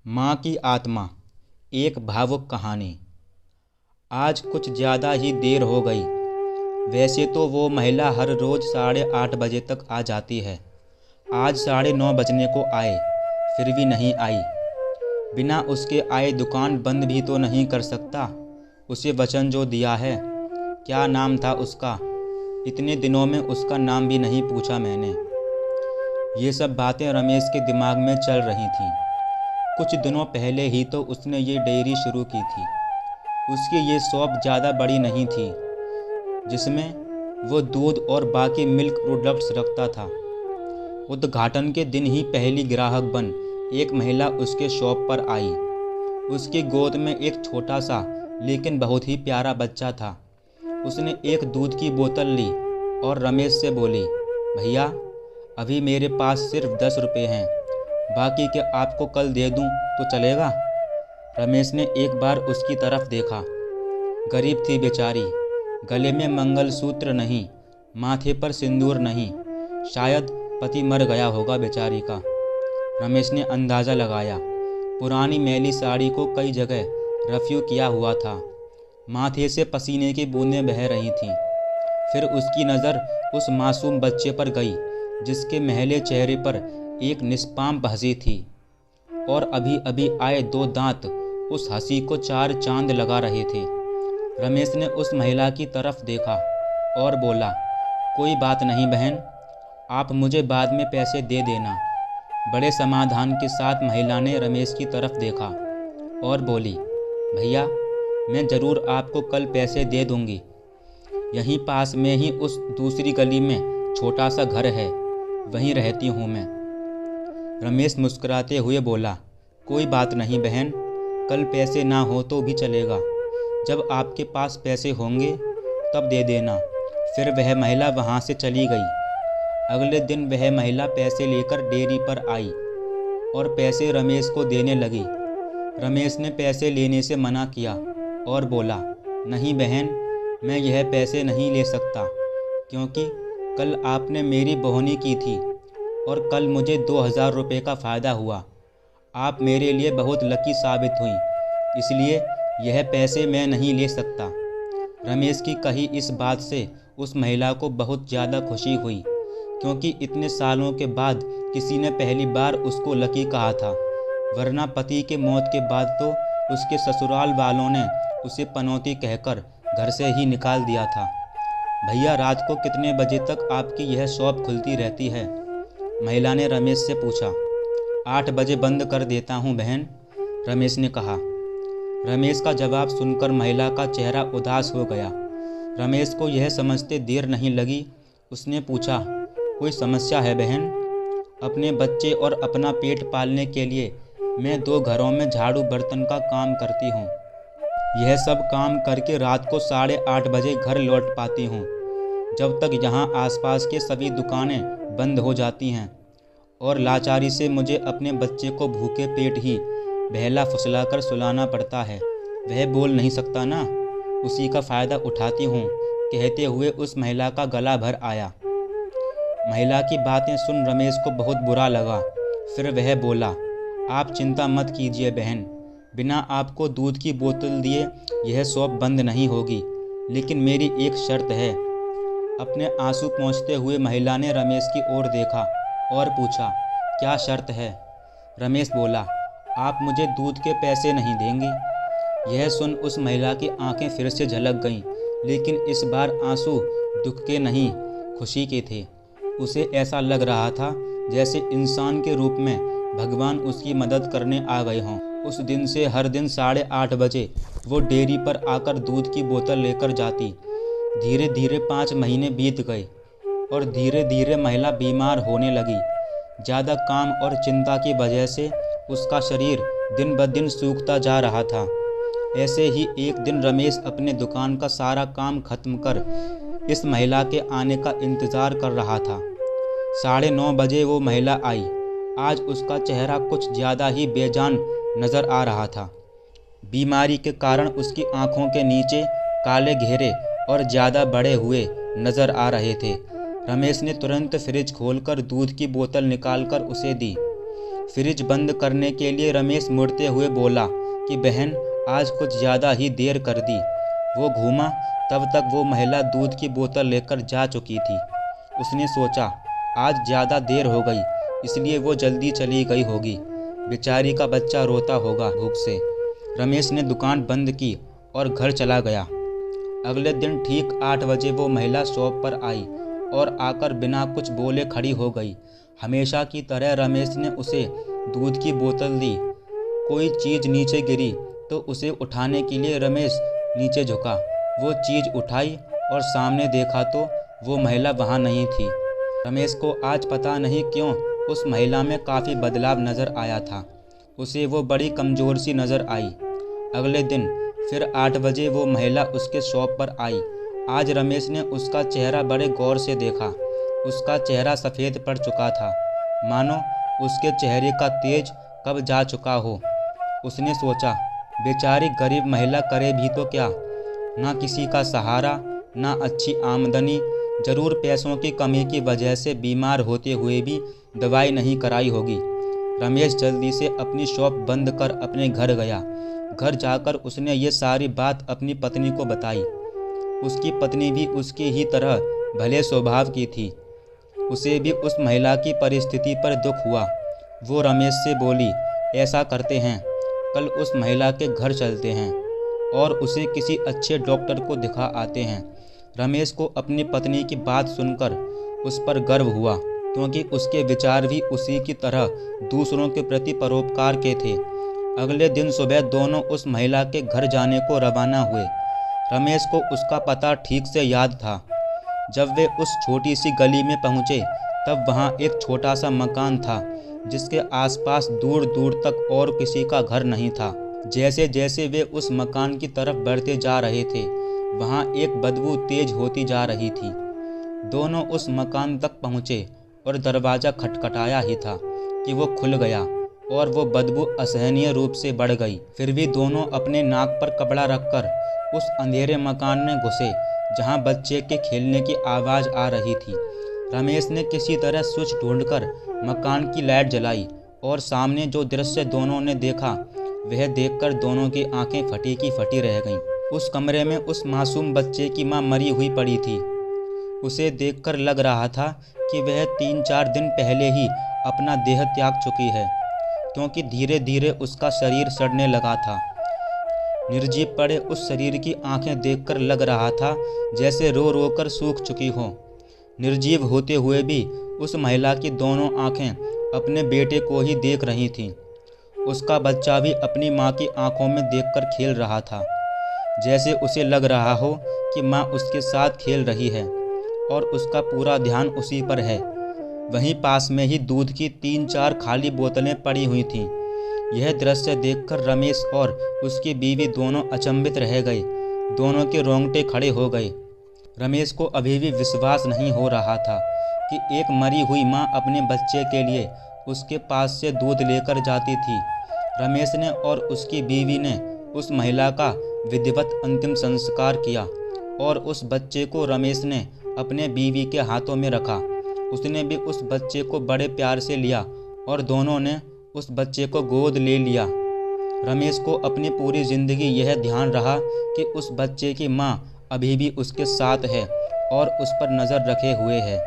माँ की आत्मा, एक भावुक कहानी। आज कुछ ज़्यादा ही देर हो गई। वैसे तो वो महिला हर रोज़ 8:30 बजे तक आ जाती है। आज 9:30 बजने को आए, फिर भी नहीं आई। बिना उसके आए दुकान बंद भी तो नहीं कर सकता। उसे वचन जो दिया है। क्या नाम था उसका? इतने दिनों में उसका नाम भी नहीं पूछा मैंने। ये सब बातें रमेश के दिमाग में चल रही थीं। कुछ दिनों पहले ही तो उसने ये डेयरी शुरू की थी। उसकी ये शॉप ज़्यादा बड़ी नहीं थी, जिसमें वो दूध और बाकी मिल्क प्रोडक्ट्स रखता था। उद्घाटन के दिन ही पहली ग्राहक बन एक महिला उसके शॉप पर आई। उसकी गोद में एक छोटा सा लेकिन बहुत ही प्यारा बच्चा था। उसने एक दूध की बोतल ली और रमेश से बोली, भैया, अभी मेरे पास सिर्फ 10 रुपये हैं, बाकी के आपको कल दे दूं तो चलेगा? रमेश ने एक बार उसकी तरफ देखा। गरीब थी बेचारी, गले में मंगलसूत्र नहीं, माथे पर सिंदूर नहीं, शायद पति मर गया होगा बेचारी का। रमेश ने अंदाज़ा लगाया। पुरानी मैली साड़ी को कई जगह रफ्यू किया हुआ था। माथे से पसीने की बूंदें बह रही थीं। फिर उसकी नज़र उस मासूम बच्चे पर गई, जिसके मैले चेहरे पर एक निष्पाप हंसी थी और अभी अभी आए 2 दांत उस हंसी को 4 चांद लगा रहे थे। रमेश ने उस महिला की तरफ देखा और बोला, कोई बात नहीं बहन, आप मुझे बाद में पैसे दे देना। बड़े समाधान के साथ महिला ने रमेश की तरफ देखा और बोली, भैया, मैं ज़रूर आपको कल पैसे दे दूंगी। यहीं पास में ही उस दूसरी गली में छोटा सा घर है, वहीं रहती हूँ मैं। रमेश मुस्कुराते हुए बोला, कोई बात नहीं बहन, कल पैसे ना हो तो भी चलेगा। जब आपके पास पैसे होंगे तब दे देना। फिर वह महिला वहाँ से चली गई। अगले दिन वह महिला पैसे लेकर डेयरी पर आई और पैसे रमेश को देने लगी। रमेश ने पैसे लेने से मना किया और बोला, नहीं बहन, मैं यह पैसे नहीं ले सकता, क्योंकि कल आपने मेरी बोहनी की थी और कल मुझे 2000 रुपये का फ़ायदा हुआ। आप मेरे लिए बहुत लकी साबित हुई, इसलिए यह पैसे मैं नहीं ले सकता। रमेश की कही इस बात से उस महिला को बहुत ज़्यादा खुशी हुई, क्योंकि इतने सालों के बाद किसी ने पहली बार उसको लकी कहा था, वरना पति के मौत के बाद तो उसके ससुराल वालों ने उसे पनौती कहकर घर से ही निकाल दिया था। भैया, रात को कितने बजे तक आपकी यह शॉप खुलती रहती है? महिला ने रमेश से पूछा। 8 बजे बंद कर देता हूँ बहन, रमेश ने कहा। रमेश का जवाब सुनकर महिला का चेहरा उदास हो गया। रमेश को यह समझते देर नहीं लगी। उसने पूछा, कोई समस्या है बहन? अपने बच्चे और अपना पेट पालने के लिए मैं 2 घरों में झाड़ू बर्तन का काम करती हूँ। यह सब काम करके रात को 8:30 बजे घर लौट पाती हूँ, जब तक यहाँ आसपास के सभी दुकानें बंद हो जाती हैं। और लाचारी से मुझे अपने बच्चे को भूखे पेट ही बहला फुसलाकर सुलाना पड़ता है। वह बोल नहीं सकता ना, उसी का फ़ायदा उठाती हूँ, कहते हुए उस महिला का गला भर आया। महिला की बातें सुन रमेश को बहुत बुरा लगा। फिर वह बोला, आप चिंता मत कीजिए बहन, बिना आपको दूध की बोतल दिए यह शॉप बंद नहीं होगी, लेकिन मेरी एक शर्त है। अपने आंसू पोंछते हुए महिला ने रमेश की ओर देखा और पूछा, क्या शर्त है? रमेश बोला, आप मुझे दूध के पैसे नहीं देंगे। यह सुन उस महिला की आंखें फिर से झलक गईं, लेकिन इस बार आंसू दुख के नहीं, खुशी के थे। उसे ऐसा लग रहा था जैसे इंसान के रूप में भगवान उसकी मदद करने आ गए हों। उस दिन से हर दिन 8:30 बजे वो डेयरी पर आकर दूध की बोतल लेकर जाती। धीरे धीरे 5 महीने बीत गए और धीरे धीरे महिला बीमार होने लगी। ज़्यादा काम और चिंता की वजह से उसका शरीर दिन ब दिन सूखता जा रहा था। ऐसे ही एक दिन रमेश अपने दुकान का सारा काम खत्म कर इस महिला के आने का इंतज़ार कर रहा था। 9:30 बजे वो महिला आई। आज उसका चेहरा कुछ ज़्यादा ही बेजान नज़र आ रहा था। बीमारी के कारण उसकी आँखों के नीचे काले घेरे और ज़्यादा बड़े हुए नज़र आ रहे थे। रमेश ने तुरंत फ्रिज खोलकर दूध की बोतल निकालकर उसे दी। फ्रिज बंद करने के लिए रमेश मुड़ते हुए बोला कि बहन, आज कुछ ज़्यादा ही देर कर दी। वो घूमा, तब तक वो महिला दूध की बोतल लेकर जा चुकी थी। उसने सोचा, आज ज़्यादा देर हो गई, इसलिए वो जल्दी चली गई होगी। बेचारी का बच्चा रोता होगा भूख से। रमेश ने दुकान बंद की और घर चला गया। अगले दिन ठीक 8 बजे वो महिला शॉप पर आई और आकर बिना कुछ बोले खड़ी हो गई। हमेशा की तरह रमेश ने उसे दूध की बोतल दी। कोई चीज़ नीचे गिरी तो उसे उठाने के लिए रमेश नीचे झुका। वो चीज़ उठाई और सामने देखा तो वो महिला वहाँ नहीं थी। रमेश को आज पता नहीं क्यों उस महिला में काफ़ी बदलाव नज़र आया था। उसे वो बड़ी कमज़ोर सी नज़र आई। अगले दिन फिर 8 बजे वो महिला उसके शॉप पर आई। आज रमेश ने उसका चेहरा बड़े गौर से देखा। उसका चेहरा सफ़ेद पड़ चुका था, मानो उसके चेहरे का तेज कब जा चुका हो। उसने सोचा, बेचारी गरीब महिला करे भी तो क्या, ना किसी का सहारा, ना अच्छी आमदनी, ज़रूर पैसों की कमी की वजह से बीमार होते हुए भी दवाई नहीं कराई होगी। रमेश जल्दी से अपनी शॉप बंद कर अपने घर गया। घर जाकर उसने ये सारी बात अपनी पत्नी को बताई। उसकी पत्नी भी उसकी ही तरह भले स्वभाव की थी। उसे भी उस महिला की परिस्थिति पर दुख हुआ। वो रमेश से बोली, ऐसा करते हैं, कल उस महिला के घर चलते हैं और उसे किसी अच्छे डॉक्टर को दिखा आते हैं। रमेश को अपनी पत्नी की बात सुनकर उस पर गर्व हुआ, क्योंकि उसके विचार भी उसी की तरह दूसरों के प्रति परोपकार के थे। अगले दिन सुबह दोनों उस महिला के घर जाने को रवाना हुए। रमेश को उसका पता ठीक से याद था। जब वे उस छोटी सी गली में पहुँचे तब वहाँ एक छोटा सा मकान था, जिसके आसपास दूर दूर तक और किसी का घर नहीं था। जैसे जैसे वे उस मकान की तरफ बढ़ते जा रहे थे, वहाँ एक बदबू तेज होती जा रही थी। दोनों उस मकान तक पहुँचे और दरवाज़ा खटखटाया ही था कि वो खुल गया और वो बदबू असहनीय रूप से बढ़ गई। फिर भी दोनों अपने नाक पर कपड़ा रखकर उस अंधेरे मकान में घुसे, जहाँ बच्चे के खेलने की आवाज़ आ रही थी। रमेश ने किसी तरह स्विच ढूंढकर मकान की लाइट जलाई और सामने जो दृश्य दोनों ने देखा, वह देखकर दोनों की आंखें फटी की फटी रह गईं। उस कमरे में उस मासूम बच्चे की मां मरी हुई पड़ी थी। उसे देखकर लग रहा था कि वह 3-4 दिन पहले ही अपना देह त्याग चुकी है, क्योंकि धीरे धीरे उसका शरीर सड़ने लगा था। निर्जीव पड़े उस शरीर की आंखें देखकर लग रहा था जैसे रो रो कर सूख चुकी हों। निर्जीव होते हुए भी उस महिला की दोनों आंखें अपने बेटे को ही देख रही थीं। उसका बच्चा भी अपनी माँ की आंखों में देखकर खेल रहा था, जैसे उसे लग रहा हो कि माँ उसके साथ खेल रही है और उसका पूरा ध्यान उसी पर है। वहीं पास में ही दूध की 3-4 खाली बोतलें पड़ी हुई थीं। यह दृश्य देखकर रमेश और उसकी बीवी दोनों अचंभित रह गए। दोनों के रोंगटे खड़े हो गए। रमेश को अभी भी विश्वास नहीं हो रहा था कि एक मरी हुई माँ अपने बच्चे के लिए उसके पास से दूध लेकर जाती थी। रमेश ने और उसकी बीवी ने उस महिला का विधिवत अंतिम संस्कार किया और उस बच्चे को रमेश ने अपने बीवी के हाथों में रखा। उसने भी उस बच्चे को बड़े प्यार से लिया और दोनों ने उस बच्चे को गोद ले लिया। रमेश को अपनी पूरी ज़िंदगी यह ध्यान रहा कि उस बच्चे की माँ अभी भी उसके साथ है और उस पर नज़र रखे हुए है।